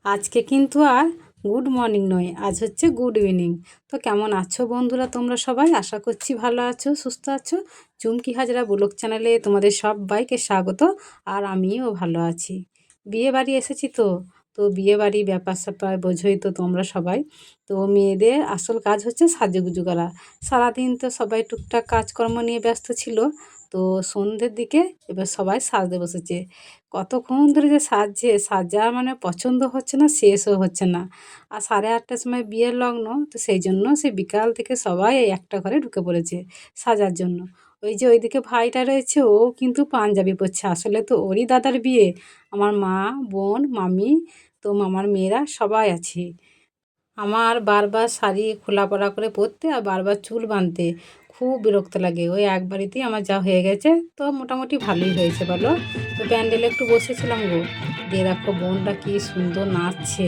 আজকে কিন্তু আর good morning নয়, আজ হচ্ছে গুড ইভিনিং। তো কেমন আছো বন্ধুরা তোমরা সবাই? আশা করছি ভালো আছো, সুস্থ আছো। চুমকি হাজরা ব্লগ চ্যানেলে তোমাদের সবাইকে স্বাগত। আর আমিও ভালো আছি। বিয়ে বাড়ি এসেছি তো তো বিয়ে বাড়ি ব্যাপার স্যাপার বোঝোই তো তোমরা সবাই। তো মেয়েদের আসল কাজ হচ্ছে সাজুগুজু করা। সারাদিন তো সবাই টুকটাক কাজকর্ম নিয়ে ব্যস্ত ছিল। তো সন্ধ্যের দিকে এবার সবাই সাজতে বসেছে। কতক্ষণ ধরে যে সাজছে, সাজা মানে পছন্দ হচ্ছে না, শেষও হচ্ছে না। আর 8:30টার সময় বিয়ের লগ্ন, তো সেই জন্য সে বিকাল থেকে সবাই এই একটা ঘরে ঢুকে পড়েছে সাজার জন্য। ওই যে ওইদিকে ভাইটা রয়েছে, ও কিন্তু পাঞ্জাবি পরছে, আসলে তো ওরই দাদার বিয়ে। আমার মা, বোন, মামি, তো মামার মেয়েরা সবাই আছে। আমার বারবার শাড়ি খোলা পরা করে পরতে আর বারবার চুল বাঁধতে খুব বিরক্ত লাগে। ওই একবারেতেই আমার যা হয়ে গেছে, তো মোটামুটি ভালোই হয়েছে বলো। তো প্যান্ডেলে একটু বসেছিলাম গো, দিয়ে দেখো বোনটা কি সুন্দর নাচছে।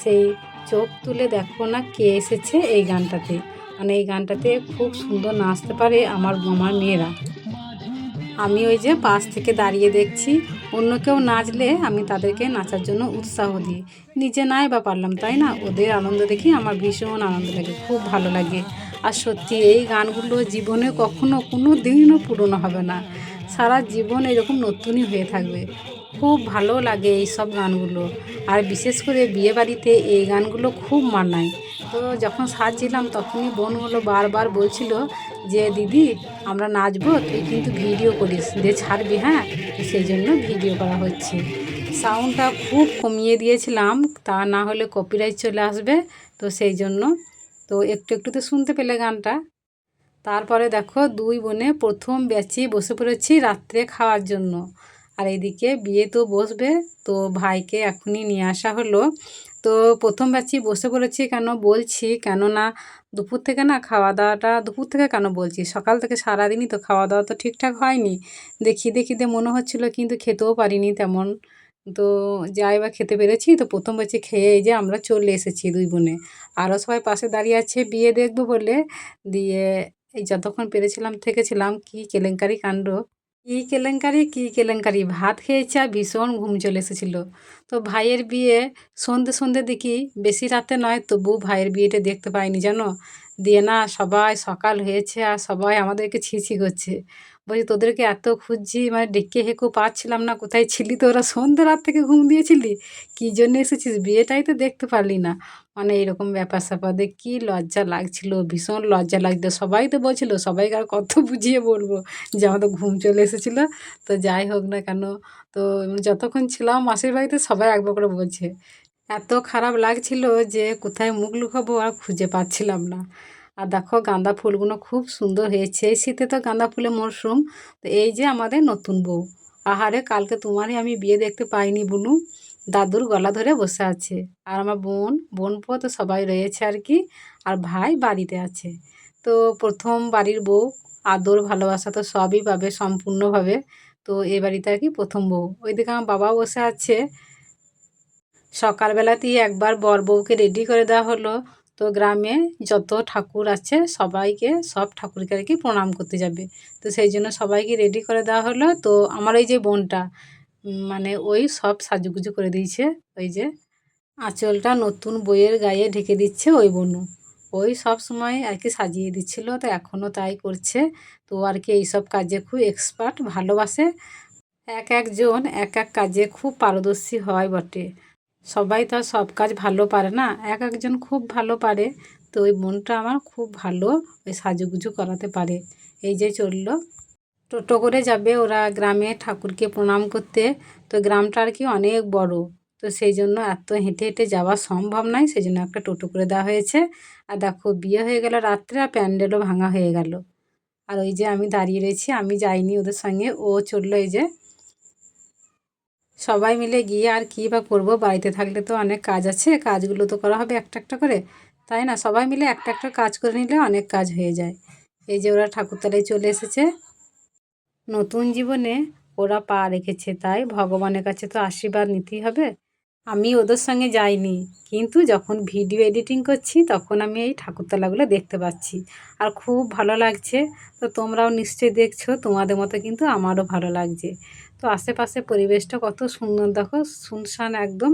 সেই চোখ তুলে দেখো না কে এসেছে এই গানটাতে। মানে এই গানটাতে খুব সুন্দর নাচতে পারে আমার আমার মেয়েরা। আমি ওই যে পাশ থেকে দাঁড়িয়ে দেখছি, অন্য কেউ নাচলে আমি তাদেরকে নাচার জন্য উৎসাহ দিই। নিজে নাই বা পারলাম, তাই না? ওদের আনন্দ দেখি আমার ভীষণ আনন্দ লাগে, খুব ভালো লাগে। আর সত্যি এই গানগুলো জীবনে কখনো কোনো দিনও পুরনো হবে না, সারা জীবন এরকম নতুনই হয়ে থাকবে। খুব ভালো লাগে এই সব গানগুলো। আর বিশেষ করে বিয়েবাড়িতে এই গানগুলো খুব মানায়। তো যখন সাজছিলাম তখনই বোনগুলো বারবার বলছিল যে দিদি আমরা নাচবো, তুই কিন্তু ভিডিও করিস, দিয়ে ছাড়বি, হ্যাঁ। তো সেই জন্য ভিডিও করা হচ্ছে। সাউন্ডটা খুব কমিয়ে দিয়েছিলাম, তা না হলে কপিরাইট চলে আসবে। তো সেই জন্য তো একটু একটু তো শুনতে পেলে গানটা। তারপরে দেখো দুই বোনে প্রথম ব্যাচে বসে পড়েছি রাত্রে খাওয়ার জন্য। আর এদিকে বিয়ে তো বসবে, তো ভাইকে এখনই নিয়ে আসা হলো। তো প্রথম ব্যাচে বসে পড়েছি কেন বলছি, কেননা দুপুর থেকে না খাওয়া দাওয়াটা, দুপুর থেকে কেন বলছি, সকাল থেকে সারাদিনই তো খাওয়া দাওয়া তো ঠিকঠাক হয়নি। খিদে খিদে মনে হচ্ছিল, কিন্তু খেতেও পারিনি তেমন। তো যাই বা খেতে পেরেছি, তো প্রথম ব্যাচে খেয়ে এই যে আমরা চলে এসেছি দুই বোনে। আরও সবাই পাশে দাঁড়িয়ে আছে বিয়ে দেখবো বলে। দিয়ে এই যতক্ষণ পেরেছিলাম থেকেছিলাম। কি কেলেঙ্কারি কাণ্ড, কি কেলেঙ্কারি, কি কেলেঙ্কারি! ভাত খেয়েছি আর ভীষণ ঘুম চলে এসেছিল। তো ভাইয়ের বিয়ে সন্ধে সন্ধে দেখি, বেশি রাতে নয়, তবু ভাইয়ের বিয়েটা দেখতে পাইনি জানো। দিয়ে না সবাই সকাল হয়েছে আর সবাই আমাদেরকে ছি ছি করছে। বলছি তোদেরকে এত খুঁজছি, মানে ডেকে হেকো পাচ্ছিলাম না, কোথায় ছিলি তোরা? সন্ধে রাত থেকে ঘুম দিয়েছিলি, কী জন্য এসেছিস? বিয়েটাই তো দেখতে পারলি না। মানে এরকম ব্যাপার স্যাপার দিয়ে কী লজ্জা লাগছিল, ভীষণ লজ্জা লাগতো। সবাই তো বলছিল, সবাইকে আর কত বুঝিয়ে বলবো যে আমাদের ঘুম চলে এসেছিলো। তো যাই হোক না কেন, তো যতক্ষণ ছিলাম মাসির বাড়িতে সবাই একবার করে বলছে। এত খারাপ লাগছিল যে কোথায় মুখ লুকাবো আর খুঁজে পাচ্ছিলাম না। আর দেখো গাঁদা ফুলগুলো খুব সুন্দর হয়েছে, এই শীতে তো গাঁদা ফুলের মরশুম। তো এই যে আমাদের নতুন বউ, আহারে কালকে তোমারই আমি বিয়ে দেখতে পাইনি বুনু। দাদুর গলা ধরে বসে আছে। আর আমার বোন তো সবাই রয়েছে আর কি। আর ভাই বাড়িতে আছে। তো প্রথম বাড়ির বউ, আদর ভালোবাসা তো সবই পাবে সম্পূর্ণভাবে। তো এ বাড়িতে আর কি প্রথম বউ। ওইদিকে আমার বাবাও বসে আছে। সকালবেলাতেই একবার বর বউকে রেডি করে দেওয়া হলো। তো গ্রামে যত ঠাকুর আছে সবাইকে, সব ঠাকুরকে আর কি প্রণাম করতে যাবে। তো সেই জন্য সবাইকে রেডি করে দেওয়া হলো। তো আমার এই যে বোনটা, মানে ওই সব সাজুগুজু করে দিয়েছে। ওই যে আঁচলটা নতুন বইয়ের গায়ে ঢেকে দিচ্ছে ওই বোনু। ওই সব সময় আর কি সাজিয়ে দিচ্ছিল, তো এখনও তাই করছে। তো আর কি এইসব কাজে খুব এক্সপার্ট, ভালোবাসে। এক একজন এক এক কাজে খুব পারদর্শী হয় বটে। সবাই তো আর সব কাজ ভালো পারে না, এক একজন খুব ভালো পারে। তো ওই বোনটা আমার খুব ভালো ওই সাজুগুজু করাতে পারে। এই যে চললো, টোটো করে যাবে ওরা গ্রামে ঠাকুরকে প্রণাম করতে। তো গ্রামটা আর কি অনেক বড়। তো সেই জন্য এত হেঁটে হেঁটে যাওয়া সম্ভব নয়, সেই জন্য একটা টোটো করে দেওয়া হয়েছে। আর দেখো বিয়ে হয়ে গেল রাত্রে, আর প্যান্ডেলও ভাঙা হয়ে গেল। আর ওই যে আমি দাঁড়িয়ে রয়েছি, আমি যাইনি ওদের সঙ্গে, ও চললো এই যে। সবাই মিলে গিয়ে আর কী বা করবো, বাড়িতে থাকলে তো অনেক কাজ আছে, কাজগুলো তো করা হবে একটা একটা করে, তাই না? সবাই মিলে একটা একটা কাজ করে নিলে অনেক কাজ হয়ে যায়। এই যে ওরা ঠাকুরতলায় চলে এসেছে। নতুন জীবনে ওরা পা রেখেছে, তাই ভগবানের কাছে তো আশীর্বাদ নিতেই হবে। আমি ওদের সঙ্গে যাইনি, কিন্তু যখন ভিডিও এডিটিং করছি তখন আমি এই ঠাকুরতলাগুলো দেখতে পাচ্ছি। আর খুব ভালো লাগছে। তো তোমরাও নিশ্চয়ই দেখছো, তোমাদের মতো কিন্তু আমারও ভালো লাগছে। তো আশেপাশে পরিবেশটা কত সুন্দর দেখো, শুনশান একদম।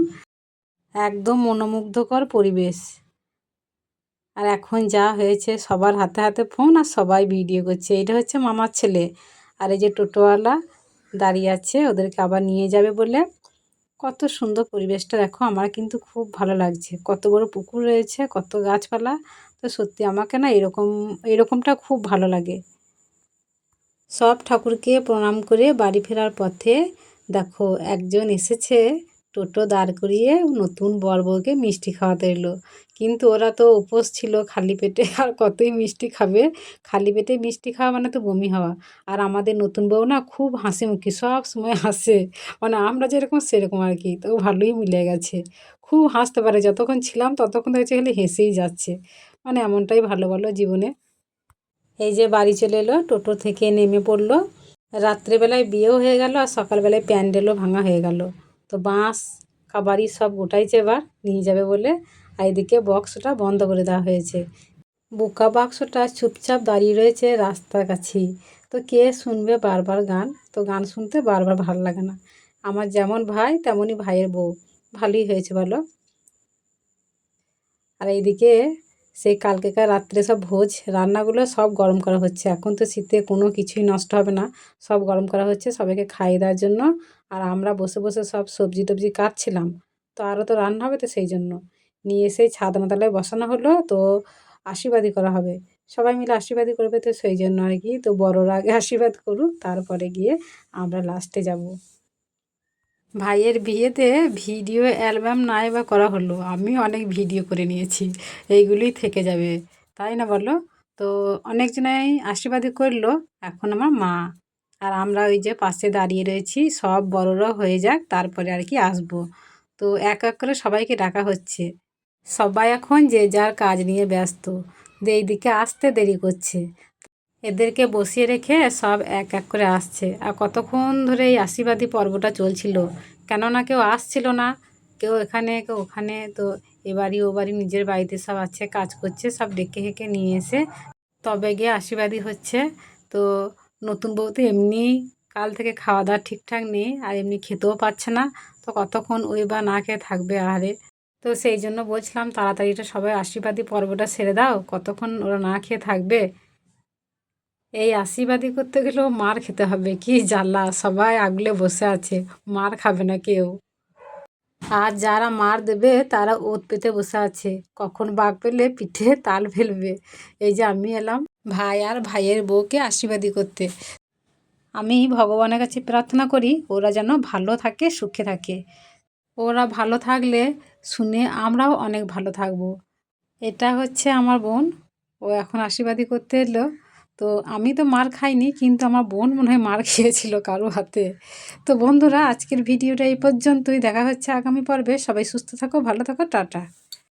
একদম মনোমুগ্ধকর পরিবেশ। আর এখন যা হয়েছে সবার হাতে হাতে ফোন আর সবাই ভিডিও করছে। এটা হচ্ছে মামার ছেলে। আর এই যে টোটোওয়ালা দাঁড়িয়ে আছে ওদেরকে আবার নিয়ে যাবে বলে। কত সুন্দর পরিবেশটা দেখো, আমার কিন্তু খুব ভালো লাগছে। কত বড় পুকুর রয়েছে, কত গাছপালা। তো সত্যি আমাকে না এরকমটা খুব ভালো লাগে। সব ঠাকুরকে প্রণাম করে বাড়ি ফেরার পথে দেখো একজন এসেছে টোটো দাঁড় করিয়ে নতুন বর বউকে মিষ্টি খাওয়াতে এলো। কিন্তু ওরা তো উপোস ছিল খালি পেটে, আর কতই মিষ্টি খাবে। খালি পেটে মিষ্টি খাওয়া মানে তো বমি হওয়া। আর আমাদের নতুন বউ না খুব হাসিমুখী, সব সময় হাসে। মানে আমরা যেরকম সেরকম আর কি, তো ভালোই মিলে গেছে। খুব হাসতে পারে, যতক্ষণ ছিলাম ততক্ষণ দেখছি খালি হেসেই যাচ্ছে। মানে এমনটাই ভালো বলো জীবনে। এই যে বাড়ি চলে এলো, টোটো থেকে নেমে পড়লো। রাত্রেবেলায় বিয়েও হয়ে গেল আর সকালবেলায় প্যান্ডেলও ভাঙা হয়ে গেল। তো বাঁশ কাবাড়ি সব গোটাইছে, এবার নিয়ে যাবে বলে। আর এদিকে বক্সটা বন্ধ করে দেওয়া হয়েছে। বোকা বাক্সটা চুপচাপ দাঁড়িয়ে রয়েছে রাস্তার কাছেই। তো কে শুনবে বারবার গান, তো গান শুনতে বারবার ভালো লাগে না। আমার যেমন ভাই তেমনই ভাইয়ের বউ, ভালোই হয়েছে বলো। আর এইদিকে সেই কালকেকার রাত্রে সব ভোজ রান্নাগুলো সব গরম করা হচ্ছে। এখন তো শীতে কোনো কিছুই নষ্ট হবে না, সব গরম করা হচ্ছে সবাইকে খাইয়ে দেওয়ার জন্য। আর আমরা বসে বসে সব সবজি টবজি কাটছিলাম। তো আরও তো রান্না হবে, তো সেই জন্য নিয়ে এসে ছাদনা তলায় বসানো হলো। তো আশীর্বাদই করা হবে, সবাই মিলে আশীর্বাদই করবে, তো সেই জন্য আর কি। তো বড়রা আগে আশীর্বাদ করুক, তারপরে গিয়ে আমরা লাস্টে যাব। ভাইয়ের বিয়েতে ভিডিও অ্যালবাম নাই বা করা হলো, আমি অনেক ভিডিও করে নিয়েছি, এইগুলোই থেকে যাবে, তাই না বলো। তো অনেকজনাই আশীর্বাদই করলো, এখন আমার মা আর আমরা ওই যে পাশে দাঁড়িয়ে রয়েছি। সব বড়রা হয়ে যাক তারপরে আর কি আসবো। তো এক এক করে সবাইকে ডাকা হচ্ছে। সবাই এখন যে যার কাজ নিয়ে ব্যস্ত, এইদিকে আসতে দেরি করছে। এদেরকে বসিয়ে রেখে সব এক এক করে আসছে। আর কতক্ষণ ধরে এই আশীর্বাদী পর্বটা চলছিল, কেননা কেউ আসছিল না, কেউ এখানে কেউ ওখানে। তো এবারই ও বাড়ি নিজের বাড়িতে সব আছে, কাজ করছে, সব ডেকে হেঁকে নিয়ে এসে তবে গিয়ে আশীর্বাদী হচ্ছে। তো নতুন বউ তো এমনি কাল থেকে খাওয়া দাওয়া ঠিকঠাক নেই, আর এমনি খেতেও পাচ্ছে না। তো কতক্ষণ ওই বা না খেয়ে থাকবে আহারে। তো সেই জন্য বলছিলাম তাড়াতাড়িটা সবাই আশীর্বাদী পর্বটা সেরে দাও, কতক্ষণ ওরা না খেয়ে থাকবে। এই আশীর্বাদী করতে গেলেও মার খেতে হবে, কি জ্বালা, সবাই আগলে বসে আছে, মার খাবে না কেউ। আর যারা মার দেবে তারা ওত পেতে বসে আছে, কখন বাঘ পেলে পিঠে তাল ফেলবে। এই যে আমি এলাম ভাই আর ভাইয়ের বউকে আশীর্বাদী করতে। আমি ভগবানের কাছে প্রার্থনা করি ওরা যেন ভালো থাকে, সুখে থাকে। ওরা ভালো থাকলে শুনে আমরাও অনেক ভালো থাকবো। এটা হচ্ছে আমার বোন, ও এখন আশীর্বাদী করতে এলো। তো আমি তো মার খাইনি, কিন্তু আমার বোন মনে হয় মার খেয়েছিল কারো হাতে। তো বন্ধুরা, আজকের ভিডিওটা এই পর্যন্তই, দেখা হচ্ছে আগামী পর্বে। সবাই সুস্থ থাকো, ভালো থাকো, টাটা।